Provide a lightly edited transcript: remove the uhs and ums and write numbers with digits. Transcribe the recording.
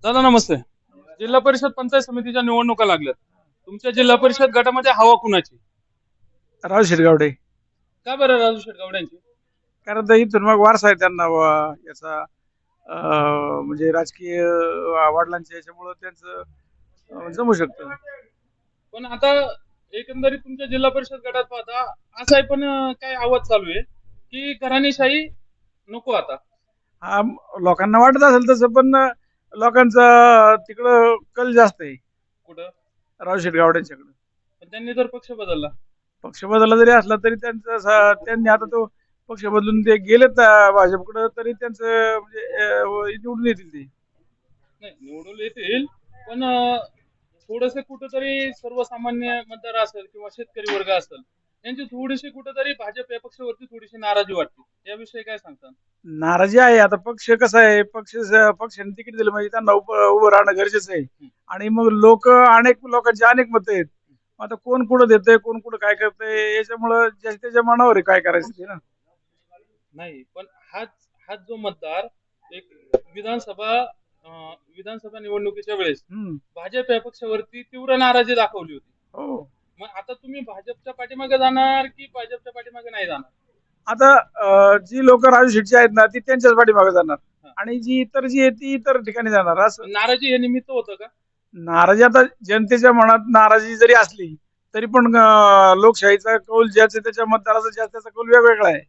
दादा नमस्ते. जिल्हा परिषद पंचायत समितीच्या निवडणुका लागल्यात. तुमच्या जिल्हा परिषद गटामध्ये हवा कुणाची? राव शिरगावडे. का बरं राजू शेटगावड्यांची? कारण तर इथून मग वारसा आहे त्यांना याचा म्हणजे राजकीय वडिलांच्या याच्यामुळं त्यांचं जमू शकतं. पण आता एकंदरीत तुमच्या जिल्हा परिषद गटात पाहता असं आहे पण काय आवाज चालू आहे की घराणेशाही नको आता. हा लोकांना वाटत असेल तसं, पण लोकांचा तिकडं कल जास्त आहे कुठं? राव शिरगावड्यांच्याकडं. पण त्यांनी जर पक्ष बदलला. पक्ष बदलला जरी असला तरी त्यांनी आता तो पक्ष बदलून ते गेलेत भाजपकडं, तरी त्यांचं म्हणजे निवडून येतील ते. नाही निवडून येतील पण थोडस कुठंतरी सर्वसामान्य मतदार असेल किंवा शेतकरी वर्ग असेल यांची थोडीशी कुठंतरी भाजप या पक्षावरती थोडीशी नाराजी वाटते. याविषयी काय सांगता? नाराजी आहे. आता पक्ष कसा आहे, पक्षाने तिकीट दिलं म्हणजे त्यांना उभं राहणं गरजेचं आहे. आणि मग अनेक लोकांची अनेक मतं आहेत. आता कोण कुठं देतंय, कोण कुठं काय करतंय, याच्यामुळं ज्याच्या त्याच्या मनावर आहे काय करायचं ते ना. नाही पण हाच हाच जो मतदार एक विधानसभा निवडणुकीच्या वेळेस हम्म. भाजप या पक्षावरती तीव्र नाराजी दाखवली होती. हो. मग आता तुम्ही भाजपच्या पाठीमागे जाणार की भाजपच्या पाठीमागे नाही जाणार? आता जी लोक राजू शेट्टी आहेत ना, ती त्यांच्याच पाठीमागे जाणार. हा. आणि जी आहे ती इतर ठिकाणी जाणार. असं नाराजी हे निमित्त होतं का? नाराजी आता जनतेच्या मनात नाराजी जरी असली तरी पण लोकशाहीचा कौल ज्याचा त्याच्या मतदाराचा ज्याचा त्याचा कौल वेगवेगळा आहे.